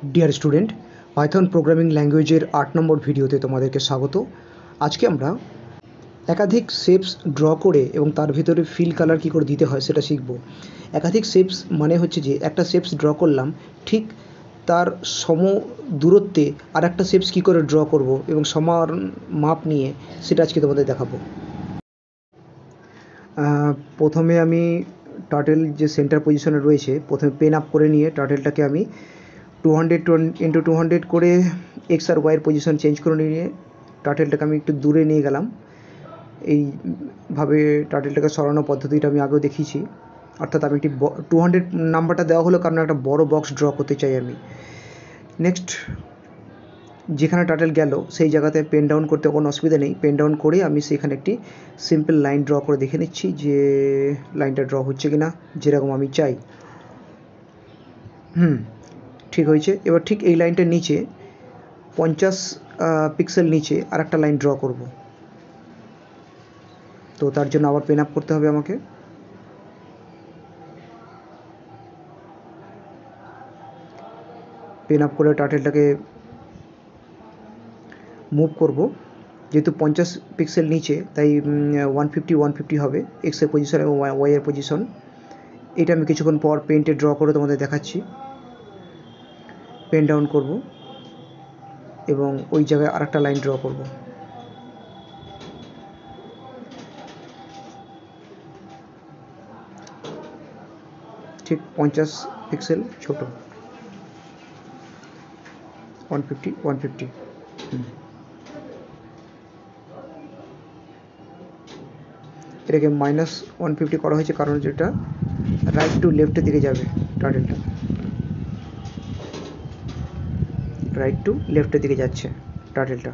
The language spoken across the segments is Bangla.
ডিয়ার স্টুডেন্ট, পাইথন প্রোগ্রামিং ল্যাঙ্গুয়েজের 8 নম্বর ভিডিওতে তোমাদেরকে স্বাগত। আজকে আমরা একাধিক শেপস ড্র করে এবং তার ভিতরে ফিল কালার কী করে দিতে হয় সেটা শিখব। একাধিক শেপস মানে হচ্ছে যে একটা শেপস ড্র করলাম, ঠিক তার সম দূরত্বে আর একটা শেপস কী করে ড্র করব এবং সমান মাপ নিয়ে সেটা আজকে তোমাদের দেখাবো। প্রথমে আমি টার্টেল যে সেন্টার পজিশনে রয়েছে, প্রথমে পেন আপ করে নিয়ে টার্টেলটাকে আমি 200 × 200 করে এক্স আর ওয়াইয়ের পজিশন চেঞ্জ করে নিয়ে টার্টেলটাকে আমি একটু দূরে নিয়ে গেলাম। এইভাবে টার্টেলটাকে সরানোর পদ্ধতিটা আমি আগেও দেখিয়েছি। অর্থাৎ আমি একটি 200 নাম্বারটা দেওয়া হলো কারণ একটা বড় বক্স ড্র করতে চাই আমি। নেক্সট যেখানে টার্টেল গেল সেই জায়গাতে পেন ডাউন করতে কোনো অসুবিধা নেই। পেন ডাউন করে আমি সেখানে একটি সিম্পল লাইন ড্র করে দেখে নিচ্ছি যে লাইনটা ড্র হচ্ছে কি না, যেরকম আমি চাই। ঠিক হয়েছে। এবার ঠিক এই লাইনটার নিচে 50 পিক্সেল নিচে আর একটা লাইন ড্র করব। তো তার জন্য আবার পেন আপ করতে হবে আমাকে। পেন আপ করে টার্টেলটাকে মুভ করব। যেহেতু 50 পিক্সেল নিচে তাই 150 হবে এক্সের পজিশন এবং ওয়াইয়ের পজিশন। এটা আমি কিছুক্ষণ পর পেন্টে ড্র করে তোমাদের দেখাচ্ছি। পেন ডাউন করব এবং ওই জায়গায় আর একটা লাইন ড্র করব। ঠিক 50 পিক্সেল ছোট, 150 এটাকে -150 করা হয়েছে কারণ যেটা রাইট টু লেফটের দিকে যাবে টার্টেলটা, রাইট টু লেফটের দিকে যাচ্ছে টার্টেলটা।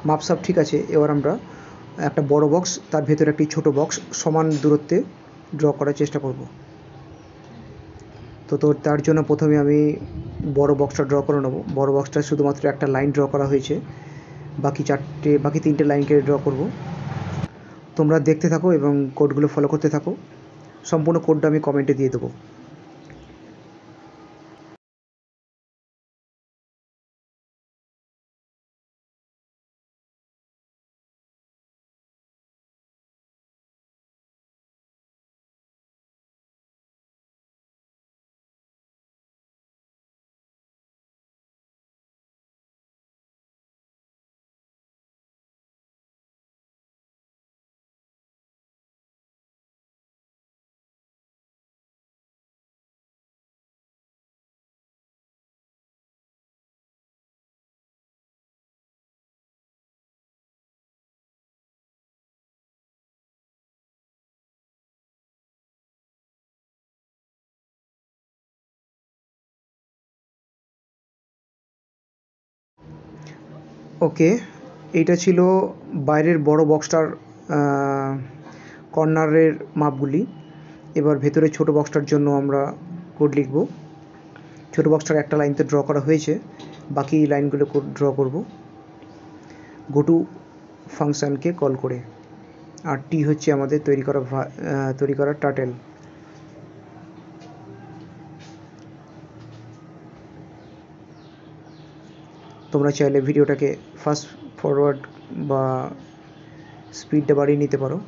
মাপ সব ঠিক আছে। এবার আমরা একটা বড় বক্স, তার ভেতরে একটি ছোট বক্স সমান দূরত্বে ড্র করার চেষ্টা করব। তো তার জন্য প্রথমে আমি বড় বক্সটা ড্র করে নেব। বড় বক্সটা শুধুমাত্র একটা লাইন ড্র করা হয়েছে, বাকি 3টে লাইনকে ড্র করব। তোমরা দেখতে থাকো এবং কোডগুলো ফলো করতে থাকো। সম্পূর্ণ কোডটা আমি কমেন্টে দিয়ে দেবো। ওকে, এইটা ছিল বাইরের বড় বক্সটার কর্নারের মাপগুলি। এবার ভেতরে ছোট বক্সটার জন্য আমরা কোড লিখব। ছোট বক্সটার একটা লাইন তো ড্র করা হয়েছে, বাকি লাইনগুলো কোড ড্র করব গোটু ফাংশানকে কল করে। আর টি হচ্ছে আমাদের তৈরি করা টার্টেল। তোমরা চাইলে ভিডিওটাকে ফাস্ট ফরওয়ার্ড বা স্পিডটা বাড়িয়ে নিতে পারো।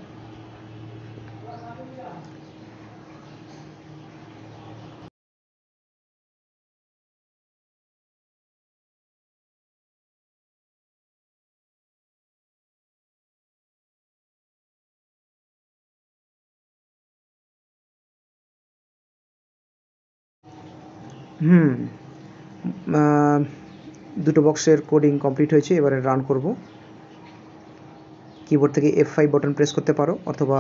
দুটো বক্সের কোডিং কমপ্লিট হয়েছে। এবারে রান করব। কিবোর্ড থেকে F5 বাটন প্রেস করতে পারো অথবা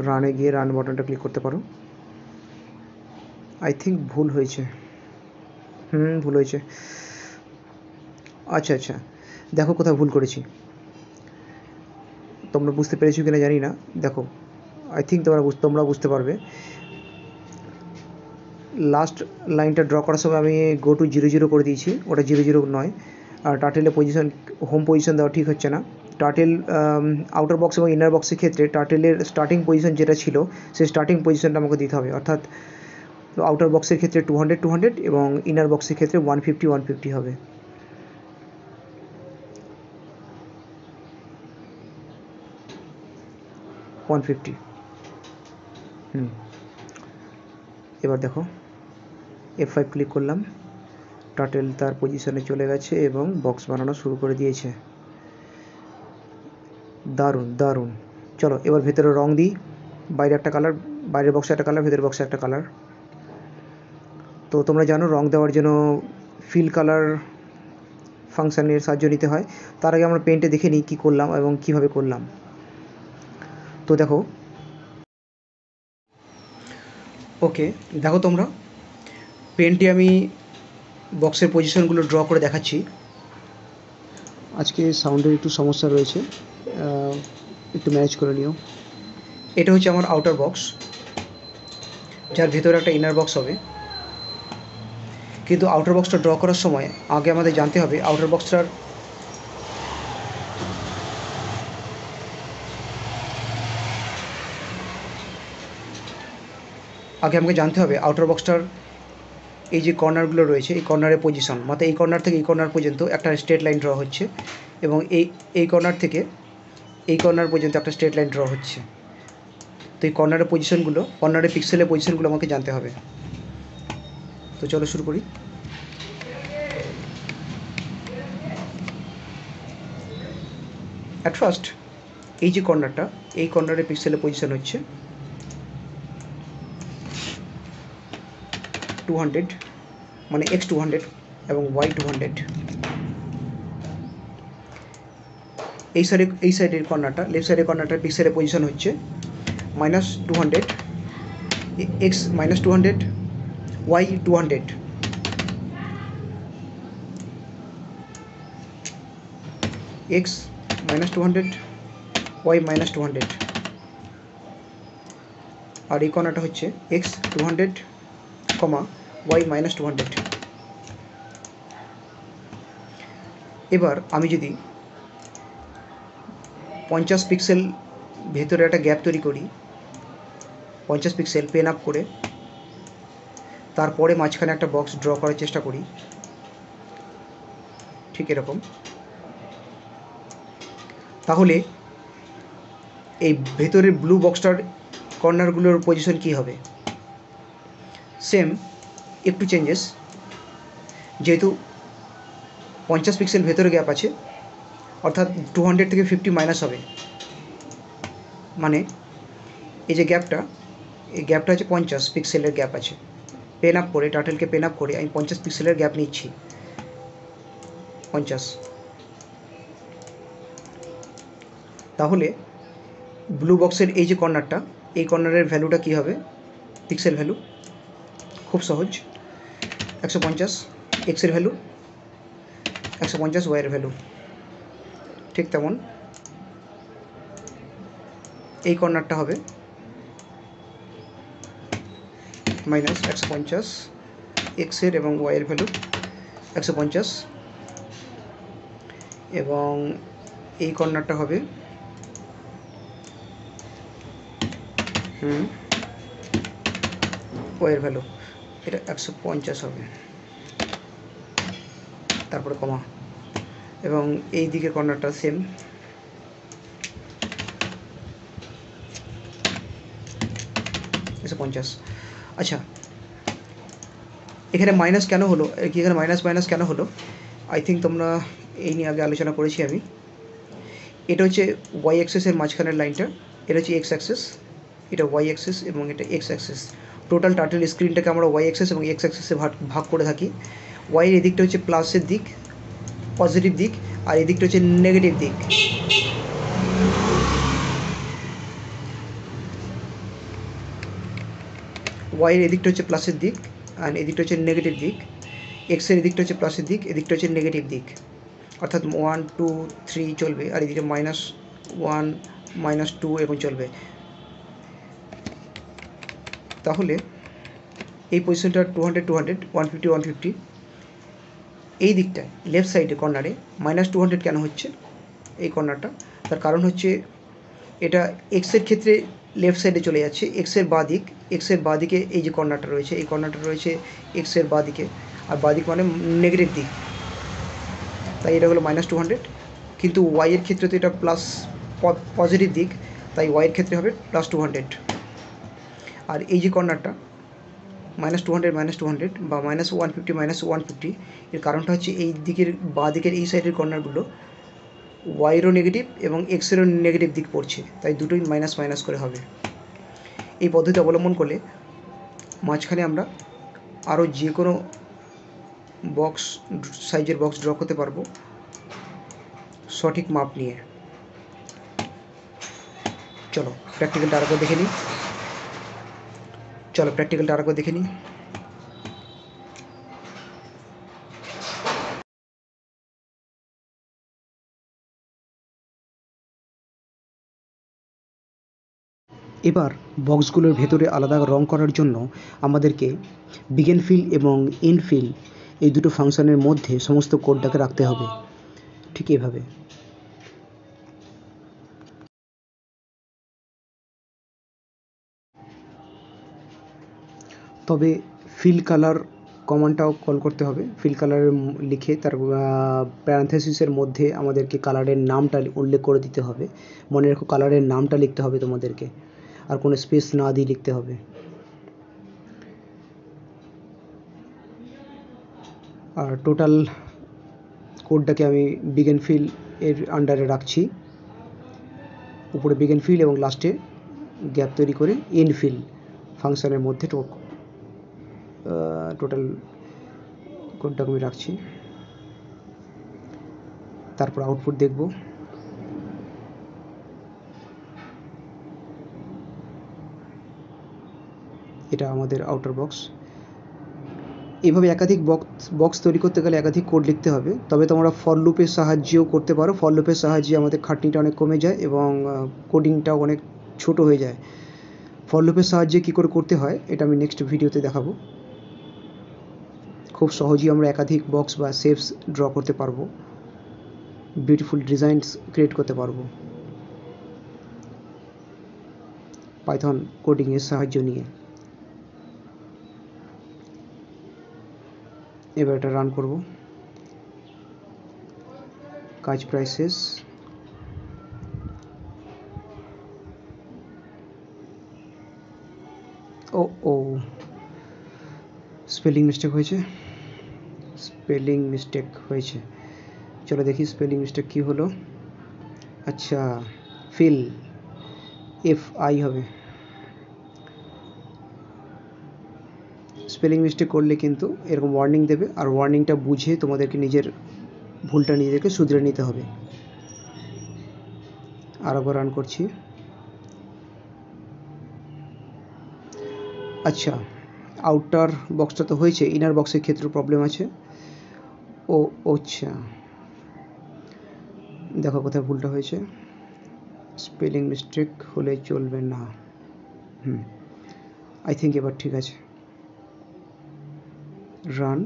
রানে গিয়ে রান বাটনটা ক্লিক করতে পারো। আই থিঙ্ক ভুল হয়েছে। ভুল হয়েছে। আচ্ছা, দেখো কোথাও ভুল করেছি। তোমরা বুঝতে পেরেছো কিনা জানি না। দেখো, আই থিঙ্ক তোমরা বুঝতে পারবে। লাস্ট লাইনটা ড্র করার সময় আমি গো টু 0 করে দিয়েছি, ওটা 0 নয়। আর টার্টেলের পজিশন, হোম পজিশন দেওয়া ঠিক হচ্ছে না। টার্টেল আউটার বক্স এবং ইনার বক্সের ক্ষেত্রে টার্টেলের স্টার্টিং পজিশন যেটা ছিল সেই স্টার্টিং পজিশনটা আমাকে দিতে হবে। অর্থাৎ তো আউটার বক্সের ক্ষেত্রে 200 200 এবং ইনার বক্সের ক্ষেত্রে 150 150 হবে। এবার দেখো F5 ক্লিক করলাম, টার্টেল তার পজিশনে চলে গেছে এবং বক্স বানানো শুরু করে দিয়েছে। দারুণ দারুণ। চলো এবার ভেতরে রং দিই। বাইরে একটা কালার, বাইরের বক্সে একটা কালার, ভেতরের বক্সে একটা কালার। তো তোমরা জানো রং দেওয়ার জন্য ফিল কালার ফাংশানের সাহায্য নিতে হয়। তার আগে আমরা পেন্টে দেখে নিই কী করলাম এবং কিভাবে করলাম। তো দেখো, ওকে দেখো তোমরা, পেন্টে আমি বক্সের পজিশনগুলো ড্র করে দেখাচ্ছি। আজকে সাউন্ডের একটু সমস্যা রয়েছে, একটু ম্যানেজ করে নিও। এটা হচ্ছে আমার আউটার বক্স, যার ভেতরে একটা ইনার বক্স হবে। কিন্তু আউটার বক্সটা ড্র করার সময় আগে আমাদের জানতে হবে আউটার বক্সটার আউটার বক্সটার এই যে কর্নারগুলো রয়েছে, এই কর্নারের পজিশন, মানে এই কর্নার থেকে এই কর্নার পর্যন্ত একটা স্ট্রেট লাইন ড্র হচ্ছে এবং এই কর্নার থেকে এই কর্নার পর্যন্ত একটা স্ট্রেট লাইন ড্র হচ্ছে। তো এই কর্নারের পজিশনগুলো, কর্নারের পিক্সেলের পজিশনগুলো আমাকে জানতে হবে। তো চলো শুরু করি। অ্যাট ফার্স্ট এই যে কর্নারটা, এই কর্নারের পিক্সেলের পজিশন হচ্ছে 200, মানে x 200 এবং y 200। এই সাইডের কর্নারটা, লেফট সাইডের কর্নারটার পিক্সেলের পজিশন হচ্ছে -200, x -200, y 200। x -200, y -200। আর এই কর্নারটা হচ্ছে x 200, y -200। এবার আমি যদি 50 পিক্সেল ভেতরে একটা গ্যাপ তৈরি করি, 50 পিক্সেল পেন আপ করে, তারপরে মাঝখানে একটা বক্স ড্র করার চেষ্টা করি, ঠিক এরকম, তাহলে এই ভেতরের ব্লু বক্সটার কর্নারগুলোর পজিশন কী হবে? সেম, একটু চেঞ্জেস। যেহেতু 50 পিক্সেল ভেতরে গ্যাপ আছে, অর্থাৎ 200 থেকে 50 মাইনাস হবে, মানে এই যে গ্যাপটা, এই গ্যাপটা হচ্ছে 50 পিক্সেলের গ্যাপ আছে। পেন আপ করে, টার্টেলকে পেন আপ করে আমি 50 পিক্সেলের গ্যাপ নিচ্ছি, 50। তাহলে ব্লু বক্সের এই যে কর্নারটা, এই কর্নারের ভ্যালুটা কী হবে? পিক্সেল ভ্যালু খুব সহজ, 150 এক্সের ভ্যালু, 150 ওয়াইয়ের ভ্যালু। ঠিক তেমন এই কর্নারটা হবে -150 এক্সের এবং ওয়াইয়ের ভ্যালু 150, এবং এই কর্নারটা হবে ওয়াইয়ের ভ্যালু, এটা 150 হবে, তারপরে কমা, এবং এই দিকের কর্নারটা সেম, -150। আচ্ছা, এখানে মাইনাস কেন হলো, এখানে মাইনাস কেন হলো? আই থিঙ্ক তোমরা এই নিয়ে আগে আলোচনা করেছি আমি। এটা হচ্ছে ওয়াই অ্যাক্সিসের মাঝখানের লাইনটা, এটা হচ্ছে এক্স অ্যাক্সিস, এটা ওয়াই অ্যাক্সিস এবং এটা এক্স অ্যাক্সিস। টোটাল টার্টেল স্ক্রিনটাকে আমরা ওয়াই অ্যাক্সিস এবং এক্স অ্যাক্সিসে ভাগ করে থাকি। ওয়াইয়ের এদিকটা হচ্ছে প্লাসের দিক, পজিটিভ দিক, আর এদিকটা হচ্ছে নেগেটিভ দিক। ওয়াইয়ের এদিকটা হচ্ছে প্লাসের দিক আর এদিকটা হচ্ছে নেগেটিভ দিক। এক্সের এদিকটা হচ্ছে প্লাসের দিক, এদিকটা হচ্ছে নেগেটিভ দিক, অর্থাৎ 1 2 3 চলবে, আর এদিকে -1 -2 এরকম চলবে। তাহলে এই পজিশনটা 200 200, 150 150। এই দিকটায় লেফট সাইডে কর্নারে -200 কেন হচ্ছে এই কর্নারটা? তার কারণ হচ্ছে এটা এক্সের ক্ষেত্রে লেফট সাইডে চলে যাচ্ছে, এক্সের বাঁ দিকে এই যে কর্নারটা রয়েছে, এই কর্নারটা রয়েছে এক্সের বাঁ দিকে, আর বাঁ দিক মানে নেগেটিভ দিক, তাই এটা হলো -200। কিন্তু ওয়াইয়ের ক্ষেত্রে তো এটা প্লাস পজিটিভ দিক, তাই ওয়াইয়ের ক্ষেত্রে হবে +200। আর এই যে কর্নারটা -200 বা -150 -150, এর কারণটা হচ্ছে এই দিকের বাঁ দিকের এই সাইডের কর্নারগুলো ওয়াইয়েরও নেগেটিভ এবং এক্সেরও নেগেটিভ দিক পড়ছে, তাই দুটোই মাইনাস মাইনাস করে হবে। এই পদ্ধতি অবলম্বন করলে মাঝখানে আমরা আরও যে কোনো বক্স সাইজের বক্স ড্র করতে পারবো সঠিক মাপ নিয়ে। চলো প্র্যাকটিক্যালটা আরেকবার দেখে নিই। এবার বক্সগুলোর ভেতরে আলাদা রং করার জন্য আমাদেরকে বিগিন ফিল এবং এন্ড ফিল এই দুটো ফাংশনের মধ্যে সমস্ত কোডটাকে রাখতে হবে, ঠিক এভাবে। তবে ফিল কালার কমান্ডটাও কল করতে হবে। ফিল কালার লিখে তার প্যারান্থেসিসের মধ্যে আমাদেরকে কালারের নামটা উল্লেখ করে দিতে হবে। মনে রেখো, কালারের নামটা লিখতে হবে তোমাদেরকে, আর কোনো স্পেস না দিয়ে লিখতে হবে। আর টোটাল কোডটাকে আমি বিগিন ফিল এর আন্ডারে রাখছি, উপরে বিগিন ফিল এবং লাস্টে গ্যাপ তৈরি করে এন্ড ফিল ফাংশনের মধ্যে টোটাল কোডটাকে আমি রাখছি। তারপর আউটপুট দেখব। এটা আমাদের আউটার বক্স। এভাবে একাধিক বক্স তৈরি করতে গেলে একাধিক কোড লিখতে হবে। তবে তোমরা ফর লুপের সাহায্যেও করতে পারো। ফর লুপের সাহায্যে আমাদের খাটনিটা অনেক কমে যায় এবং কোডিংটাও অনেক ছোট হয়ে যায়। ফর লুপের সাহায্যে কী করে করতে হয় এটা আমি নেক্সট ভিডিওতে দেখাবো। খুব সহজেই আমরা একাধিক বক্স বা শেপস ড্র করতে পারবো, বিউটিফুল ডিজাইনস ক্রিয়েট করতে পারবো পাইথন কোডিংয়ের সাহায্য নিয়ে। এবার এটা রান করব। কাজ প্রায় শেষ। ও স্পেলিং মিস্টেক হয়েছে। চলো দেখি স্পেলিং মিস্টেক কী হলো। আচ্ছা, ফিল FI হবে। স্পেলিং মিস্টেক করলে কিন্তু এরকম ওয়ার্নিং দেবে, আর ওয়ার্নিংটা বুঝে তোমাদেরকে নিজের ভুলটা নিজেদেরকে শুধরে নিতে হবে। আর একবার রান করছি। আচ্ছা, আউটার বক্সটা তো হয়েছে, ইনার বক্সের ক্ষেত্রে প্রবলেম আছে। আচ্ছা, দেখো কোথায় ভুলটা হয়েছে। স্পেলিং মিস্টেক হলে চলবে না। আই থিঙ্ক এবার ঠিক আছে। Run.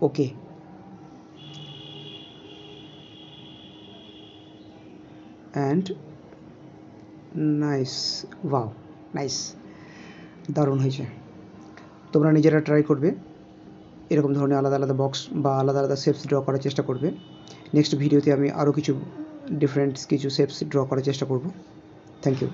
Okay, and nice, wow nice, দারুণ হয়েছে। তোমরা নিজেরা ট্রাই করবে, এরকম ধরনের আলাদা আলাদা বক্স বা আলাদা আলাদা শেপস ড্র করার চেষ্টা করবে। নেক্সট ভিডিওতে আমি আরও কিছু ডিফারেন্ট শেপস ড্র করার চেষ্টা করব। Thank you.